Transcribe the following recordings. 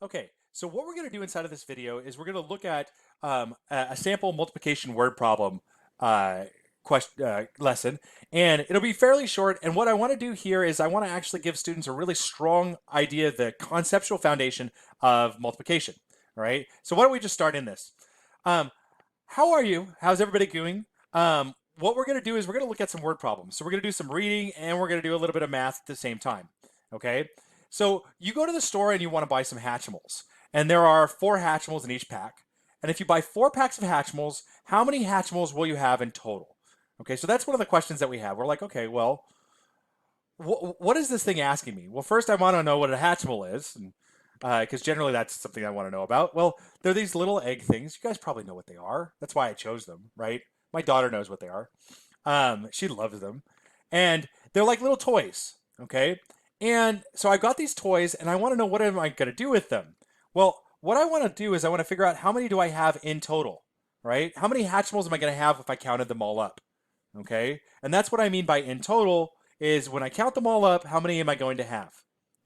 Okay, so what we're going to do inside of this video is we're going to look at a sample multiplication word problem lesson, and it'll be fairly short. And what I want to do here is I want to actually give students a really strong idea, the conceptual foundation of multiplication. All right, so why don't we just start in this? Um, how are you? How's everybody doing? What we're going to do is we're going to look at some word problems. So we're going to do some reading and we're going to do a little bit of math at the same time. Okay, so you go to the store and you want to buy some Hatchimals, and there are 4 Hatchimals in each pack. And if you buy 4 packs of Hatchimals, how many Hatchimals will you have in total? Okay, so that's one of the questions that we have. We're like, okay, well, what is this thing asking me? Well, first I want to know what a Hatchimal is, because generally that's something I want to know about. Well, they're these little egg things. You guys probably know what they are. That's why I chose them, right? My daughter knows what they are. She loves them, and they're like little toys. Okay, and so I've got these toys, and I want to know what am I going to do with them. Well, what I want to do is I want to figure out how many do I have in total, right? How many Hatchimals am I going to have if I counted them all up? Okay, and that's what I mean by in total is when I count them all up, how many am I going to have?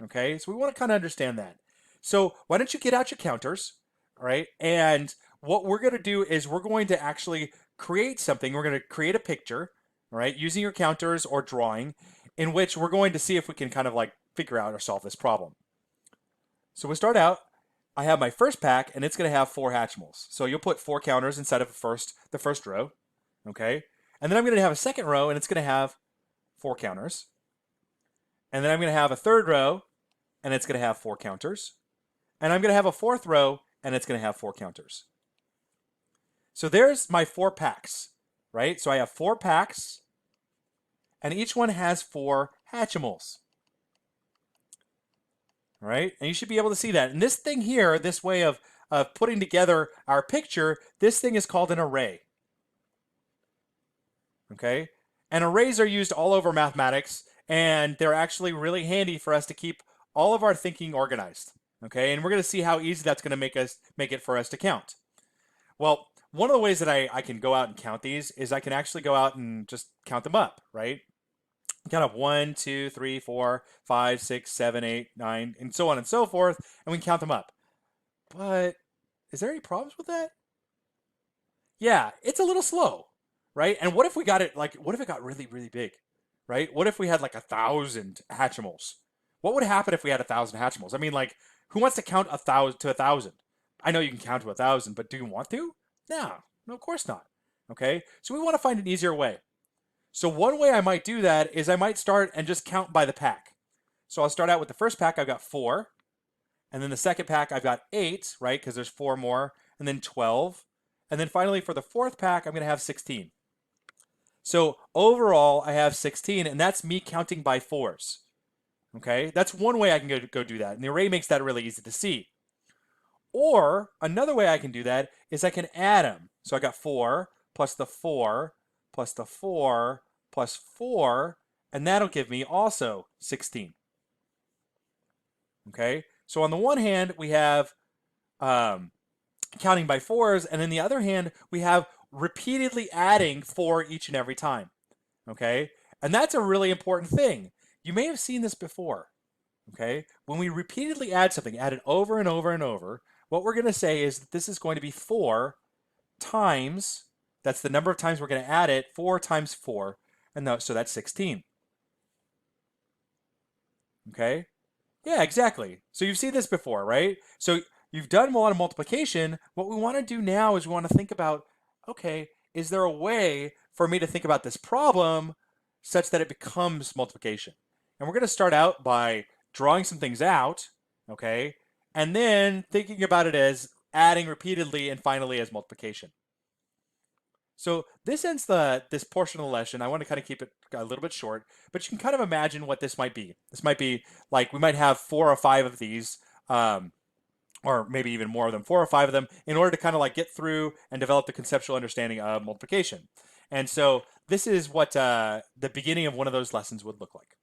Okay, so we want to kind of understand that. So why don't you get out your counters, all right? And what we're going to do is we're going to actually create something. We're going to create a picture, all right, using your counters or drawing, in which we're going to see if we can kind of like figure out or solve this problem. So we start out. I have my first pack, and it's going to have 4 Hatchimals. So you'll put 4 counters inside of the first row, okay? And then I'm going to have a second row, and it's going to have 4 counters. And then I'm going to have a third row, and it's going to have 4 counters. And I'm going to have a fourth row, and it's going to have 4 counters. So there's my 4 packs, right? So I have 4 packs, and each one has 4 Hatchimals. All right, and you should be able to see that. And this thing here, this way of putting together our picture, this thing is called an array. Okay, and arrays are used all over mathematics, and they're actually really handy for us to keep all of our thinking organized. Okay, and we're going to see how easy that's going to make it for us to count. Well, one of the ways that I can go out and count these is I can actually go out and just count them up, right? Count up 1, 2, 3, 4, 5, 6, 7, 8, 9, and so on and so forth, and we can count them up. But is there any problems with that? Yeah, it's a little slow, right? And what if we got it like, what if it got really, really big, right? What if we had like 1,000 Hatchimals? What would happen if we had 1,000 Hatchimals? I mean, like, who wants to count 1,000 to 1,000? I know you can count to 1,000, but do you want to? No, of course not. Okay, so we want to find an easier way. So one way I might do that is I might start and just count by the pack. So I'll start out with the first pack, I've got 4. And then the second pack, I've got 8, right? Because there's 4 more. And then 12. And then finally for the fourth pack, I'm going to have 16. So overall, I have 16, and that's me counting by 4s. Okay, that's one way I can go do that. And the array makes that really easy to see. Or another way I can do that is I can add them. So I got 4 plus the 4 plus the 4 plus 4, and that'll give me also 16. Okay, so on the one hand, we have counting by 4s, and on the other hand, we have repeatedly adding 4 each and every time. Okay, and that's a really important thing. You may have seen this before. Okay, when we repeatedly add something, add it over and over and over, what we're going to say is that this is going to be 4 times, that's the number of times we're going to add it, 4 times 4, and so that's 16. Okay? Yeah, exactly. So you've seen this before, right? So you've done a lot of multiplication. What we want to do now is we want to think about, okay, is there a way for me to think about this problem such that it becomes multiplication? And we're going to start out by drawing some things out, okay? And then thinking about it as adding repeatedly and finally as multiplication. So this ends this portion of the lesson. I want to kind of keep it a little bit short, but you can kind of imagine what this might be. This might be like we might have 4 or 5 of these, or maybe even more than 4 or 5 of them, in order to kind of like get through and develop the conceptual understanding of multiplication. And so this is what the beginning of one of those lessons would look like.